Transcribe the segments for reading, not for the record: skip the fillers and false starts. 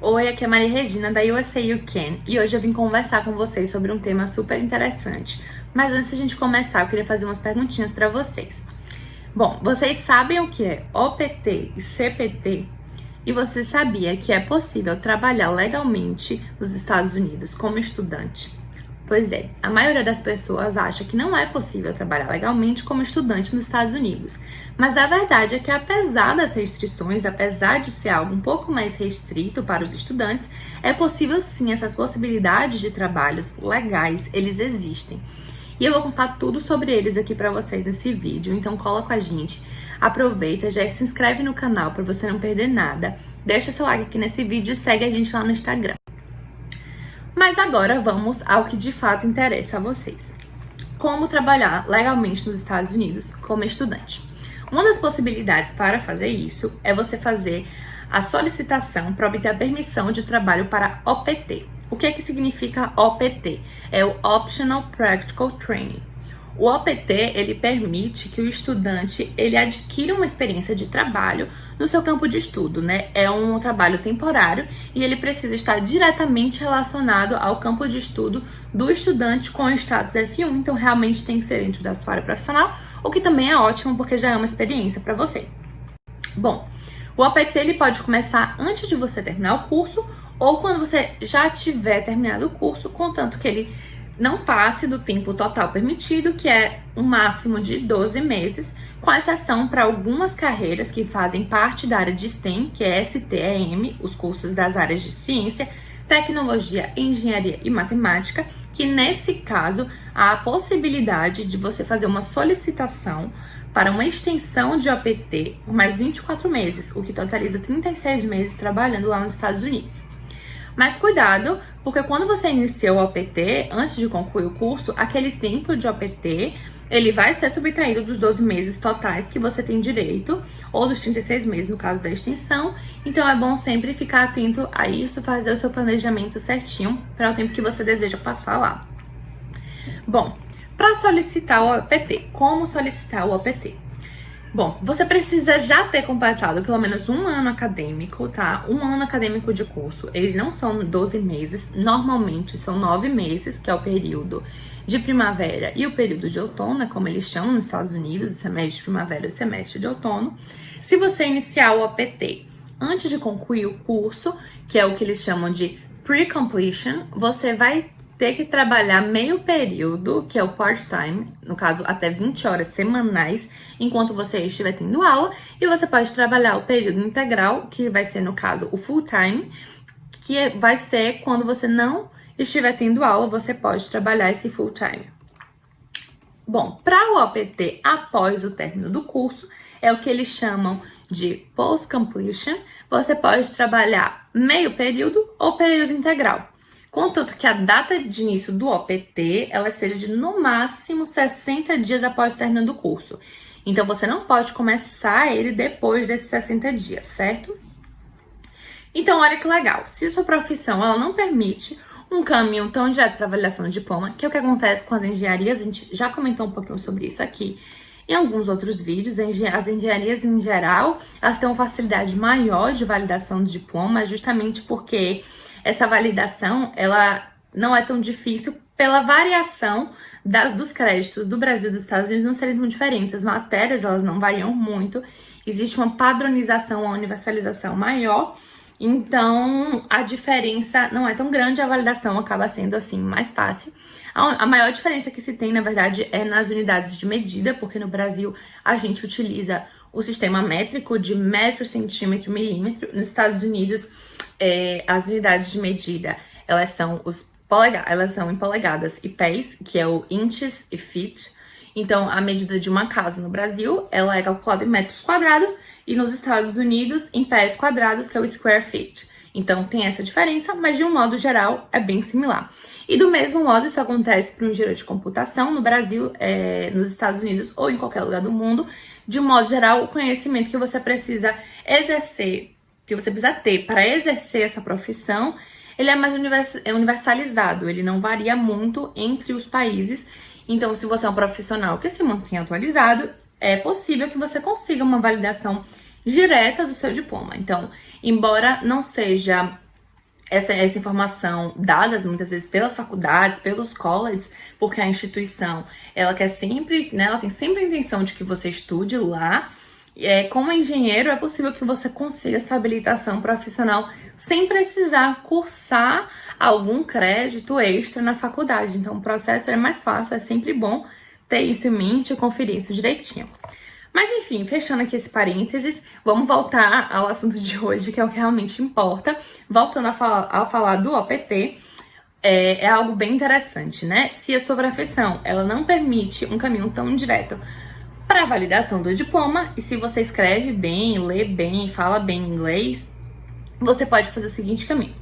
Oi, aqui é a Maria Regina da USA You Can e hoje eu vim conversar com vocês sobre um tema super interessante. Mas antes de a gente começar, eu queria fazer umas perguntinhas para vocês. Bom, vocês sabem o que é OPT e CPT? E você sabia que é possível trabalhar legalmente nos Estados Unidos como estudante? Pois é, a maioria das pessoas acha que não é possível trabalhar legalmente como estudante nos Estados Unidos. Mas a verdade é que, apesar das restrições, apesar de ser algo um pouco mais restrito para os estudantes, é possível sim, essas possibilidades de trabalhos legais, eles existem. E eu vou contar tudo sobre eles aqui para vocês nesse vídeo, então cola com a gente. Aproveita, já se inscreve no canal para você não perder nada. Deixa seu like aqui nesse vídeo e segue a gente lá no Instagram. Mas agora vamos ao que de fato interessa a vocês. Como trabalhar legalmente nos Estados Unidos como estudante. Uma das possibilidades para fazer isso é você fazer a solicitação para obter a permissão de trabalho para OPT. O que é que significa OPT? É o Optional Practical Training. O OPT, ele permite que o estudante ele adquira uma experiência de trabalho no seu campo de estudo, né? É um trabalho temporário e ele precisa estar diretamente relacionado ao campo de estudo do estudante com o status F1, então realmente tem que ser dentro da sua área profissional, o que também é ótimo porque já é uma experiência para você. Bom, o OPT ele pode começar antes de você terminar o curso ou quando você já tiver terminado o curso, contanto que ele não passe do tempo total permitido, que é um máximo de 12 meses, com exceção para algumas carreiras que fazem parte da área de STEM, que é STEM, os cursos das áreas de ciência, tecnologia, engenharia e matemática, que nesse caso há a possibilidade de você fazer uma solicitação para uma extensão de OPT por mais 24 meses, o que totaliza 36 meses trabalhando lá nos Estados Unidos. Mas cuidado, porque quando você inicia o OPT, antes de concluir o curso, aquele tempo de OPT, ele vai ser subtraído dos 12 meses totais que você tem direito, ou dos 36 meses no caso da extensão. Então é bom sempre ficar atento a isso, fazer o seu planejamento certinho para o tempo que você deseja passar lá. Bom, para solicitar o OPT, como solicitar o OPT? Bom, você precisa já ter completado pelo menos um ano acadêmico, tá? Um ano acadêmico de curso. Eles não são 12 meses, normalmente são 9 meses, que é o período de primavera e o período de outono, como eles chamam nos Estados Unidos, o semestre de primavera e o semestre de outono. Se você iniciar o OPT antes de concluir o curso, que é o que eles chamam de pre-completion, você vai ter que trabalhar meio período, que é o part-time, no caso até 20 horas semanais, enquanto você estiver tendo aula, e você pode trabalhar o período integral, que vai ser no caso o full-time, que vai ser quando você não estiver tendo aula, você pode trabalhar esse full-time. Bom, para o OPT após o término do curso, é o que eles chamam de post-completion, você pode trabalhar meio período ou período integral. Contanto que a data de início do OPT, ela seja de no máximo 60 dias após o término do curso. Então, você não pode começar ele depois desses 60 dias, certo? Então, olha que legal. Se sua profissão ela não permite um caminho tão direto para avaliação de diploma, que é o que acontece com as engenharias, a gente já comentou um pouquinho sobre isso aqui em alguns outros vídeos. As engenharias em geral, elas têm uma facilidade maior de validação de diploma, justamente porque essa validação, ela não é tão difícil pela variação dos créditos do Brasil e dos Estados Unidos não serem tão diferentes. As matérias, elas não variam muito. Existe uma padronização, uma universalização maior. Então, a diferença não é tão grande, a validação acaba sendo, assim, mais fácil. A maior diferença que se tem, na verdade, é nas unidades de medida, porque no Brasil a gente utiliza o sistema métrico de metro, centímetro, milímetro. Nos Estados Unidos, as unidades de medida, elas são em polegadas e pés, que é o inches e feet. Então, a medida de uma casa no Brasil, ela é calculada em metros quadrados e nos Estados Unidos em pés quadrados, que é o square feet. Então, tem essa diferença, mas de um modo geral é bem similar. E do mesmo modo, isso acontece para um engenheiro de computação no Brasil, nos Estados Unidos ou em qualquer lugar do mundo. De um modo geral, o conhecimento que você precisa exercer, que você precisa ter para exercer essa profissão, ele é mais universalizado, ele não varia muito entre os países. Então, se você é um profissional que se mantém atualizado, é possível que você consiga uma validação direta do seu diploma. Então, embora não seja essa informação dadas muitas vezes pelas faculdades, pelos colleges, porque a instituição, ela quer sempre, né, ela tem sempre a intenção de que você estude lá. Como engenheiro, é possível que você consiga essa habilitação profissional sem precisar cursar algum crédito extra na faculdade. Então, o processo é mais fácil, é sempre bom ter isso em mente e conferir isso direitinho. Mas enfim, fechando aqui esse parênteses, vamos voltar ao assunto de hoje, que é o que realmente importa. Voltando a falar do OPT, é algo bem interessante, né? Se a sua profissão, ela não permite um caminho tão direto para a validação do diploma, e se você escreve bem, lê bem, fala bem inglês, você pode fazer o seguinte caminho.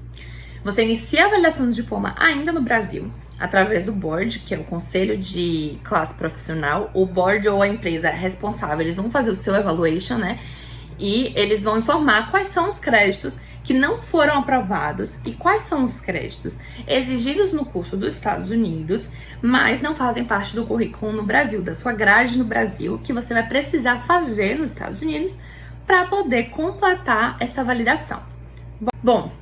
Você inicia a validação do diploma ainda no Brasil, através do board, que é o conselho de classe profissional. O board ou a empresa responsável, eles vão fazer o seu evaluation, né? E eles vão informar quais são os créditos que não foram aprovados e quais são os créditos exigidos no curso dos Estados Unidos, mas não fazem parte do currículo no Brasil, da sua grade no Brasil, que você vai precisar fazer nos Estados Unidos para poder completar essa validação. Bom,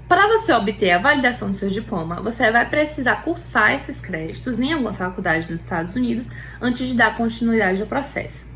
para você obter a validação do seu diploma, você vai precisar cursar esses créditos em alguma faculdade nos Estados Unidos antes de dar continuidade ao processo.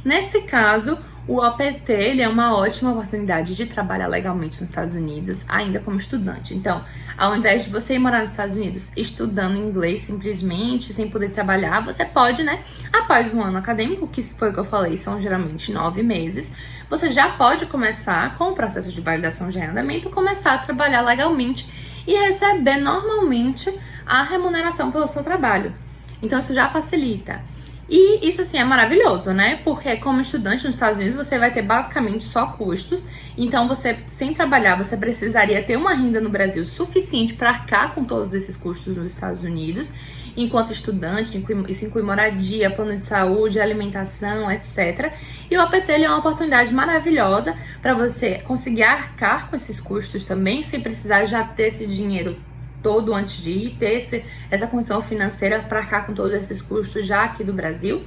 Nesse caso, o OPT ele é uma ótima oportunidade de trabalhar legalmente nos Estados Unidos, ainda como estudante. Então, ao invés de você ir morar nos Estados Unidos estudando inglês simplesmente, sem poder trabalhar, você pode, né, após um ano acadêmico, que foi o que eu falei, são geralmente 9 meses, você já pode começar com o processo de validação de arrendamento, começar a trabalhar legalmente e receber normalmente a remuneração pelo seu trabalho. Então, isso já facilita. E isso, assim, é maravilhoso, né? Porque como estudante nos Estados Unidos, você vai ter basicamente só custos. Então, você, sem trabalhar, você precisaria ter uma renda no Brasil suficiente para arcar com todos esses custos nos Estados Unidos. Enquanto estudante, isso inclui moradia, plano de saúde, alimentação, etc. E o OPT é uma oportunidade maravilhosa para você conseguir arcar com esses custos também, sem precisar já ter esse dinheiro todo antes de ir, ter essa condição financeira para arcar com todos esses custos já aqui do Brasil.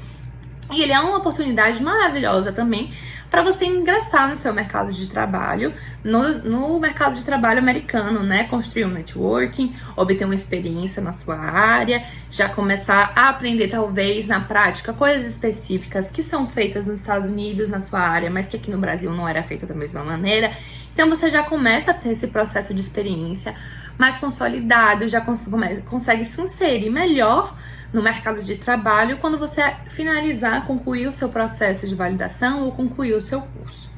E ele é uma oportunidade maravilhosa também para você ingressar no seu mercado de trabalho, no mercado de trabalho americano, né? Construir um networking, obter uma experiência na sua área, já começar a aprender talvez na prática coisas específicas que são feitas nos Estados Unidos na sua área, mas que aqui no Brasil não era feita da mesma maneira. Então você já começa a ter esse processo de experiência mais consolidado, já consegue se inserir melhor no mercado de trabalho quando você finalizar, concluir o seu processo de validação ou concluir o seu curso.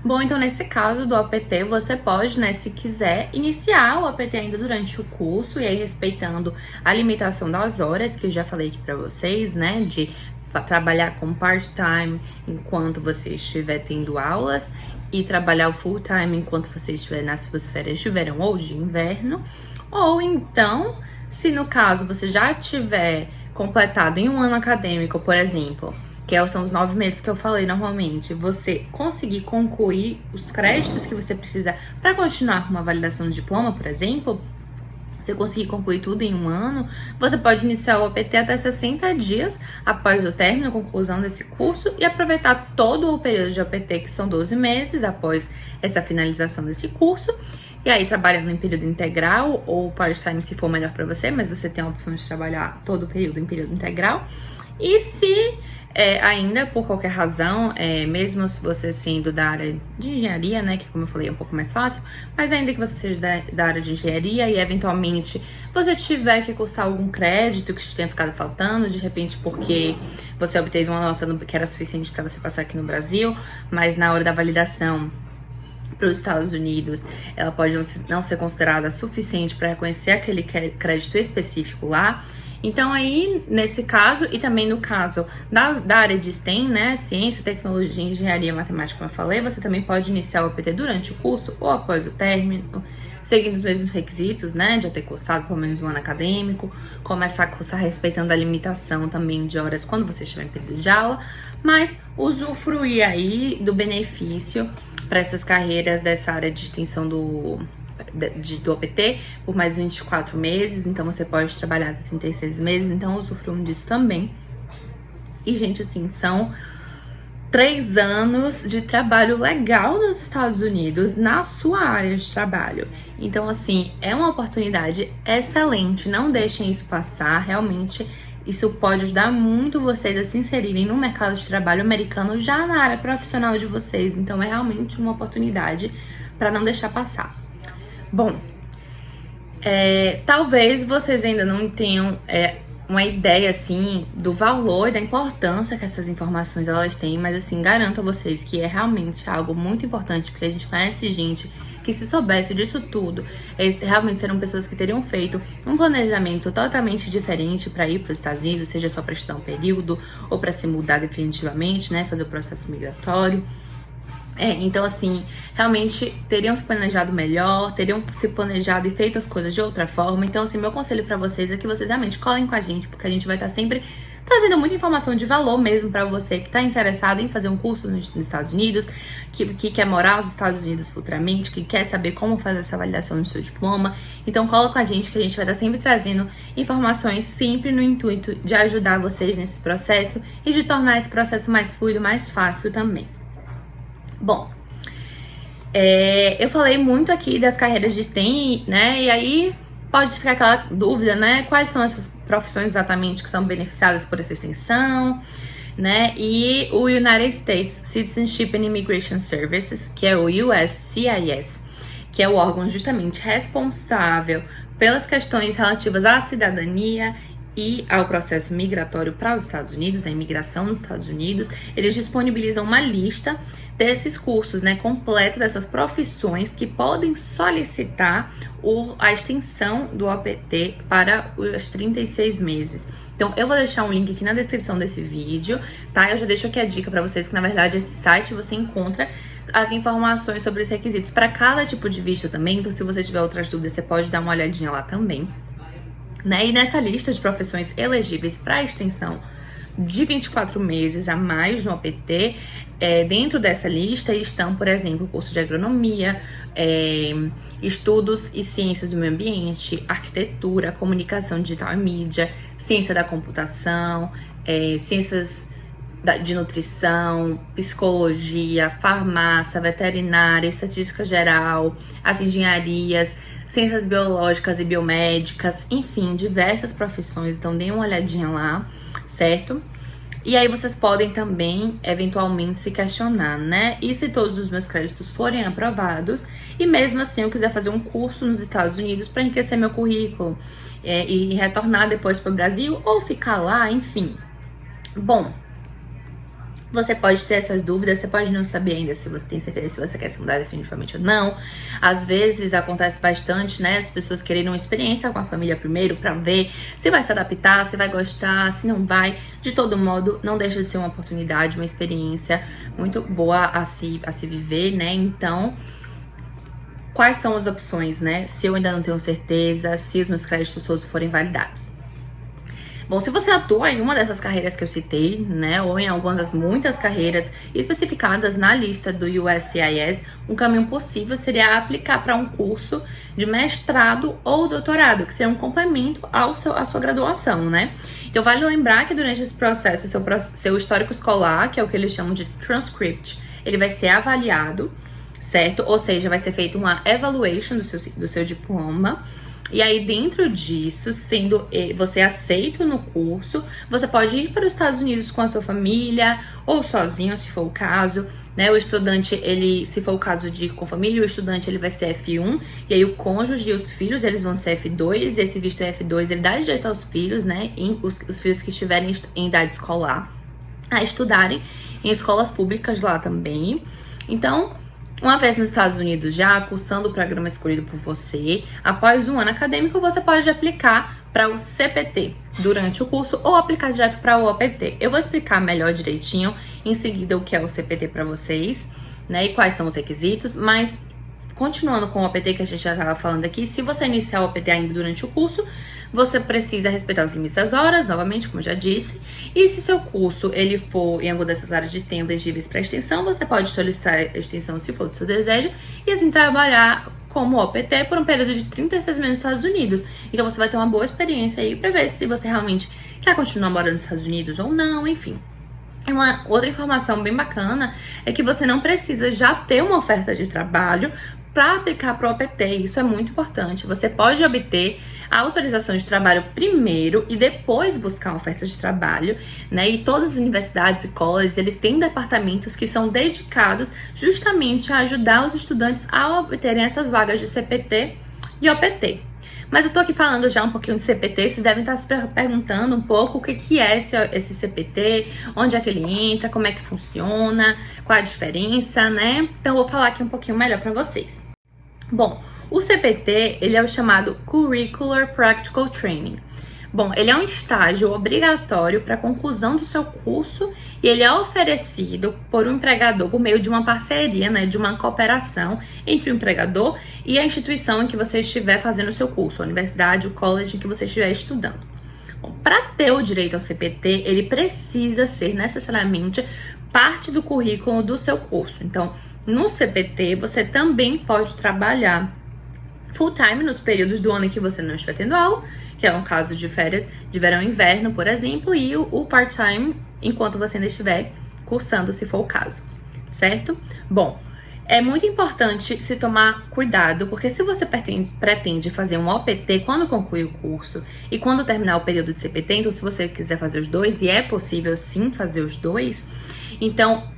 Bom, então nesse caso do OPT, você pode, né, se quiser, iniciar o OPT ainda durante o curso e aí respeitando a limitação das horas, que eu já falei aqui pra vocês, né, de trabalhar com part-time enquanto você estiver tendo aulas e trabalhar o full-time enquanto você estiver nas suas férias de verão ou de inverno. Ou então, se no caso você já tiver completado em um ano acadêmico, por exemplo, que são os 9 meses que eu falei normalmente, você conseguir concluir os créditos que você precisa para continuar com uma validação de diploma, por exemplo, você conseguir concluir tudo em um ano, você pode iniciar o OPT até 60 dias após o término, conclusão desse curso e aproveitar todo o período de OPT, que são 12 meses após essa finalização desse curso. E aí, trabalhando em período integral ou part-time, se for melhor para você, mas você tem a opção de trabalhar todo o período em período integral. E se ainda, por qualquer razão, mesmo se você sendo da área de engenharia, né, que como eu falei é um pouco mais fácil, mas ainda que você seja da área de engenharia e eventualmente você tiver que cursar algum crédito que te tenha ficado faltando, de repente porque você obteve uma nota que era suficiente para você passar aqui no Brasil, mas na hora da validação para os Estados Unidos, ela pode não ser considerada suficiente para reconhecer aquele crédito específico lá. Então aí, nesse caso, e também no caso da área de STEM, né, ciência, tecnologia, engenharia, matemática, como eu falei, você também pode iniciar o OPT durante o curso ou após o término, seguindo os mesmos requisitos, né, de ter cursado pelo menos um ano acadêmico, começar a cursar respeitando a limitação também de horas quando você estiver em período de aula, mas usufruir aí do benefício para essas carreiras dessa área de extensão do OPT por mais 24 meses, então você pode trabalhar até 36 meses, então usufruam disso também. E, gente, assim, são 3 anos de trabalho legal nos Estados Unidos na sua área de trabalho. Então, assim, é uma oportunidade excelente. Não deixem isso passar. Realmente, isso pode ajudar muito vocês a se inserirem no mercado de trabalho americano já na área profissional de vocês. Então, é realmente uma oportunidade para não deixar passar. Bom, talvez vocês ainda não tenham uma ideia, assim, do valor e da importância que essas informações elas têm, mas, assim, garanto a vocês que é realmente algo muito importante, porque a gente conhece gente que, se soubesse disso tudo, eles realmente seriam pessoas que teriam feito um planejamento totalmente diferente para ir para os Estados Unidos, seja só para estudar um período ou para se mudar definitivamente, né, fazer o processo migratório. Então, assim, realmente teriam se planejado melhor, teriam se planejado e feito as coisas de outra forma. Então, assim, meu conselho pra vocês é que vocês realmente colhem com a gente, porque a gente vai estar sempre trazendo muita informação de valor mesmo pra você que tá interessado em fazer um curso nos Estados Unidos, que quer morar nos Estados Unidos futuramente, que quer saber como fazer essa validação do seu diploma. Então, cola com a gente que a gente vai estar sempre trazendo informações, sempre no intuito de ajudar vocês nesse processo e de tornar esse processo mais fluido, mais fácil também. Bom, eu falei muito aqui das carreiras de STEM, né? E aí pode ficar aquela dúvida, né? Quais são essas profissões exatamente que são beneficiadas por essa extensão, né? E o United States Citizenship and Immigration Services, que é o USCIS, que é o órgão justamente responsável pelas questões relativas à cidadania e ao processo migratório para os Estados Unidos, a imigração nos Estados Unidos. Eles disponibilizam uma lista desses cursos, né, completa dessas profissões que podem solicitar a extensão do OPT para os 36 meses. Então, eu vou deixar um link aqui na descrição desse vídeo, tá? Eu já deixo aqui a dica para vocês que, na verdade, esse site você encontra as informações sobre os requisitos para cada tipo de visto também. Então, se você tiver outras dúvidas, você pode dar uma olhadinha lá também, né? E nessa lista de profissões elegíveis para extensão de 24 meses a mais no OPT, dentro dessa lista estão, por exemplo, curso de agronomia, estudos e ciências do meio ambiente, arquitetura, comunicação digital e mídia, ciência da computação, ciências de nutrição, psicologia, farmácia, veterinária, estatística geral, as engenharias, ciências biológicas e biomédicas, enfim, diversas profissões. Então, deem uma olhadinha lá, certo? E aí vocês podem também, eventualmente, se questionar, né? E se todos os meus créditos forem aprovados e mesmo assim eu quiser fazer um curso nos Estados Unidos para enriquecer meu currículo e retornar depois para o Brasil ou ficar lá, enfim. Bom, você pode ter essas dúvidas, você pode não saber ainda se você tem certeza se você quer se mudar definitivamente ou não. Às vezes acontece bastante, né, as pessoas querem uma experiência com a família primeiro pra ver se vai se adaptar, se vai gostar, se não vai. De todo modo, não deixa de ser uma oportunidade, uma experiência muito boa a se viver, né? Então, quais são as opções, né? Se eu ainda não tenho certeza, se os meus créditos todos forem validados. Bom, se você atua em uma dessas carreiras que eu citei, né, ou em algumas das muitas carreiras especificadas na lista do USCIS, um caminho possível seria aplicar para um curso de mestrado ou doutorado, que seria um complemento à sua graduação, né? Então, vale lembrar que durante esse processo, seu histórico escolar, que é o que eles chamam de transcript, ele vai ser avaliado, certo? Ou seja, vai ser feita uma evaluation do seu diploma. E aí, dentro disso, sendo você aceito no curso, você pode ir para os Estados Unidos com a sua família ou sozinho, se for o caso, né? O estudante, se for o caso de ir com família, o estudante ele vai ser F1, e aí o cônjuge e os filhos, eles vão ser F2, esse visto F2, ele dá direito aos filhos, né? Os filhos que estiverem em idade escolar, a estudarem em escolas públicas lá também. Então, uma vez nos Estados Unidos, já cursando o programa escolhido por você, após um ano acadêmico, você pode aplicar para o CPT durante o curso ou aplicar direto para o OPT. Eu vou explicar melhor direitinho em seguida o que é o CPT para vocês, né, e quais são os requisitos, mas continuando com o OPT que a gente já estava falando aqui, se você iniciar o OPT ainda durante o curso, você precisa respeitar os limites das horas, novamente, como eu já disse. E se seu curso ele for em alguma dessas áreas de STEM elegíveis para extensão, você pode solicitar a extensão se for do seu desejo e assim trabalhar como OPT por um período de 36 meses nos Estados Unidos. Então você vai ter uma boa experiência aí para ver se você realmente quer continuar morando nos Estados Unidos ou não, enfim. Uma outra informação bem bacana é que você não precisa já ter uma oferta de trabalho para aplicar para o OPT. Isso é muito importante. Você pode obter a autorização de trabalho primeiro e depois buscar uma oferta de trabalho, né? E todas as universidades e colleges, eles têm departamentos que são dedicados justamente a ajudar os estudantes a obterem essas vagas de CPT e OPT. Mas eu tô aqui falando já um pouquinho de CPT, vocês devem estar se perguntando um pouco o que é esse CPT, onde é que ele entra, como é que funciona, qual a diferença, né? Então eu vou falar aqui um pouquinho melhor para vocês. Bom, o CPT, ele é o chamado Curricular Practical Training. Bom, ele é um estágio obrigatório para a conclusão do seu curso e ele é oferecido por um empregador por meio de uma parceria, né, de uma cooperação entre o empregador e a instituição em que você estiver fazendo o seu curso, a universidade, o college em que você estiver estudando. Para ter o direito ao CPT, ele precisa ser necessariamente parte do currículo do seu curso. Então, no CPT, você também pode trabalhar full time nos períodos do ano em que você não estiver tendo aula, que é um caso de férias de verão e inverno, por exemplo, e o part-time enquanto você ainda estiver cursando, se for o caso, certo? Bom, é muito importante se tomar cuidado, porque se você pretende fazer um OPT quando concluir o curso e quando terminar o período de CPT, então se você quiser fazer os dois, e é possível sim fazer os dois, então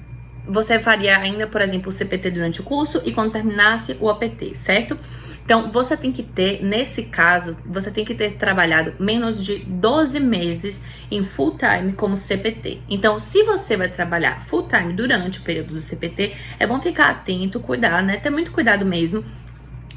você faria ainda, por exemplo, o CPT durante o curso e quando terminasse o OPT, certo? Então, você tem que ter, nesse caso, você tem que ter trabalhado menos de 12 meses em full time como CPT. Então, se você vai trabalhar full time durante o período do CPT, é bom ficar atento, cuidar, né? Ter muito cuidado mesmo,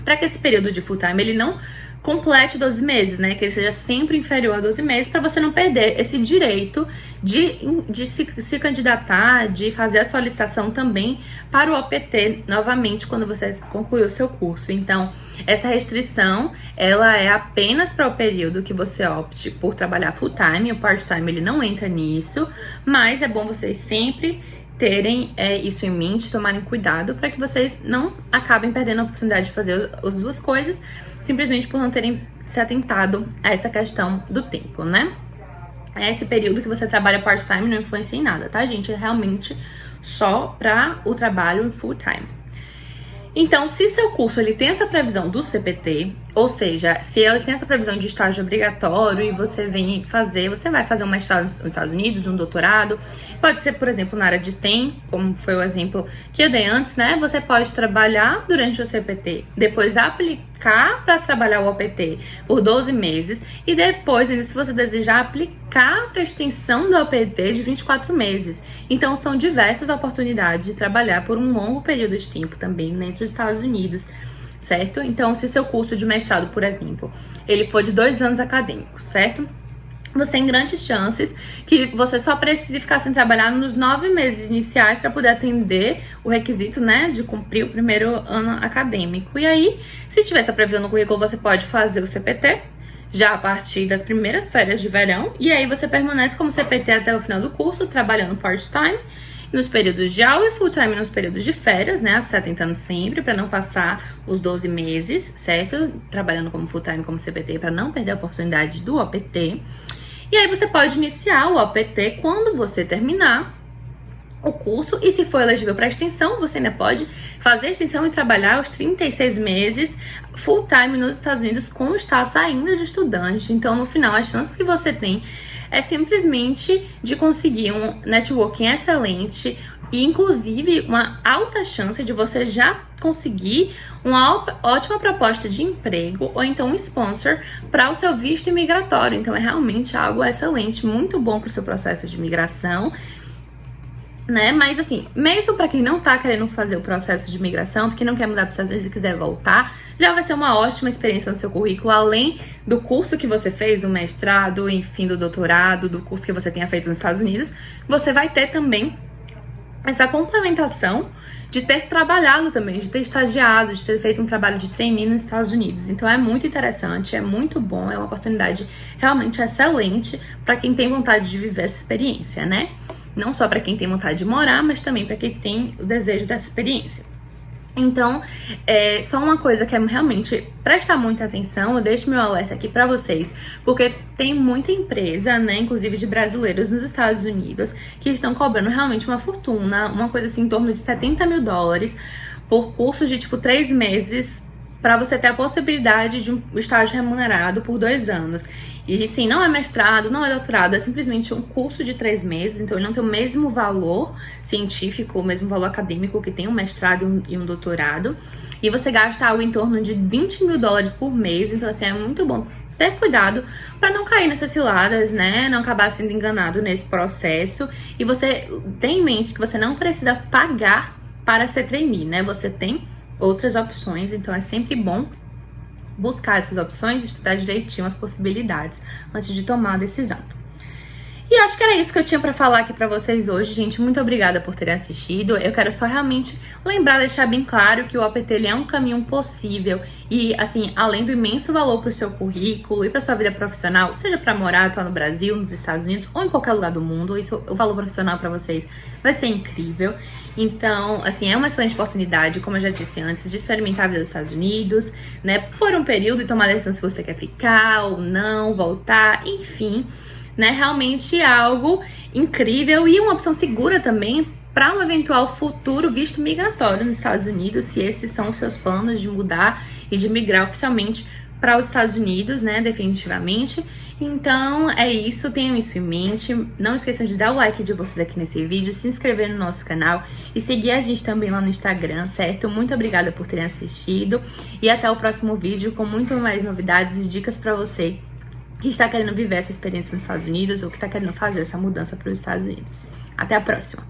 para que esse período de full time, ele não complete 12 meses, né? Que ele seja sempre inferior a 12 meses, para você não perder esse direito de se candidatar, de fazer a solicitação também para o OPT novamente quando você concluir o seu curso. Então, essa restrição, ela é apenas para o período que você opte por trabalhar full time, o part-time ele não entra nisso, mas é bom vocês sempre terem isso em mente, tomarem cuidado para que vocês não acabem perdendo a oportunidade de fazer as duas coisas, simplesmente por não terem se atentado a essa questão do tempo, né? Esse período que você trabalha part-time não influencia em nada, tá, gente? É realmente só para o trabalho em full-time. Então, se seu curso ele tem essa previsão do CPT, ou seja, se ele tem essa previsão de estágio obrigatório e você vai fazer um mestrado nos Estados Unidos, um doutorado, pode ser, por exemplo, na área de STEM, como foi o exemplo que eu dei antes, né? Você pode trabalhar durante o CPT, depois aplicar para trabalhar o OPT por 12 meses e depois, se você desejar, aplicar para a extensão do OPT de 24 meses. Então, são diversas oportunidades de trabalhar por um longo período de tempo também dentro dos Estados Unidos, certo? Então, se seu curso de mestrado, por exemplo, ele for de 2 anos acadêmicos, certo? Você tem grandes chances que você só precise ficar sem trabalhar nos 9 meses iniciais para poder atender o requisito, né, de cumprir o primeiro ano acadêmico. E aí, se tiver essa previsão no currículo, você pode fazer o CPT já a partir das primeiras férias de verão. E aí você permanece como CPT até o final do curso, trabalhando part-time nos períodos de aula e full-time nos períodos de férias, né? Você tá tentando sempre para não passar os 12 meses, certo? Trabalhando como full-time, como CPT, para não perder a oportunidade do OPT. E aí você pode iniciar o OPT quando você terminar o curso, e se for elegível para extensão, você ainda pode fazer a extensão e trabalhar os 36 meses full time nos Estados Unidos com o status ainda de estudante. Então, no final, as chances que você tem é simplesmente de conseguir um networking excelente e, inclusive, uma alta chance de você já conseguir uma ótima proposta de emprego ou então um sponsor para o seu visto imigratório. Então, é realmente algo excelente, muito bom para o seu processo de imigração, né? Mas assim, mesmo para quem não tá querendo fazer o processo de imigração, porque não quer mudar para os Estados Unidos e quiser voltar, já vai ser uma ótima experiência no seu currículo, além do curso que você fez, do mestrado, enfim, do doutorado, do curso que você tenha feito nos Estados Unidos, você vai ter também essa complementação de ter trabalhado também, de ter estagiado, de ter feito um trabalho de trainee nos Estados Unidos. Então é muito interessante, é muito bom, é uma oportunidade realmente excelente para quem tem vontade de viver essa experiência, né? Não só para quem tem vontade de morar, mas também para quem tem o desejo dessa experiência. Então, só uma coisa que é realmente prestar muita atenção, eu deixo meu alerta aqui pra vocês, porque tem muita empresa, né, inclusive de brasileiros nos Estados Unidos, que estão cobrando realmente uma fortuna, uma coisa assim, em torno de $70 mil por cursos de, tipo, 3 meses, pra você ter a possibilidade de um estágio remunerado por 2 anos. E sim, não é mestrado, não é doutorado, é simplesmente um curso de 3 meses, então ele não tem o mesmo valor científico, o mesmo valor acadêmico que tem um mestrado e um doutorado. E você gasta algo em torno de $20 mil por mês, então assim, é muito bom ter cuidado para não cair nessas ciladas, né? Não acabar sendo enganado nesse processo. E você tem em mente que você não precisa pagar para ser trainee, né? Você tem outras opções, então é sempre bom buscar essas opções, estudar direitinho as possibilidades antes de tomar a decisão. E acho que era isso que eu tinha pra falar aqui pra vocês hoje, gente. Muito obrigada por terem assistido. Eu quero só realmente lembrar, deixar bem claro que o OPT ele é um caminho possível e, assim, além do imenso valor pro seu currículo e pra sua vida profissional, seja pra morar, atuar no Brasil, nos Estados Unidos ou em qualquer lugar do mundo, isso, o valor profissional pra vocês vai ser incrível. Então, assim, é uma excelente oportunidade, como eu já disse antes, de experimentar a vida dos Estados Unidos, né, por um período e tomar a decisão se você quer ficar ou não, voltar, enfim, né, realmente é algo incrível e uma opção segura também para um eventual futuro visto migratório nos Estados Unidos, se esses são os seus planos de mudar e de migrar oficialmente para os Estados Unidos, né, definitivamente. Então é isso, tenham isso em mente. Não esqueçam de dar o like de vocês aqui nesse vídeo, se inscrever no nosso canal e seguir a gente também lá no Instagram, certo? Muito obrigada por terem assistido e até o próximo vídeo com muito mais novidades e dicas para você que está querendo viver essa experiência nos Estados Unidos ou que está querendo fazer essa mudança para os Estados Unidos. Até a próxima!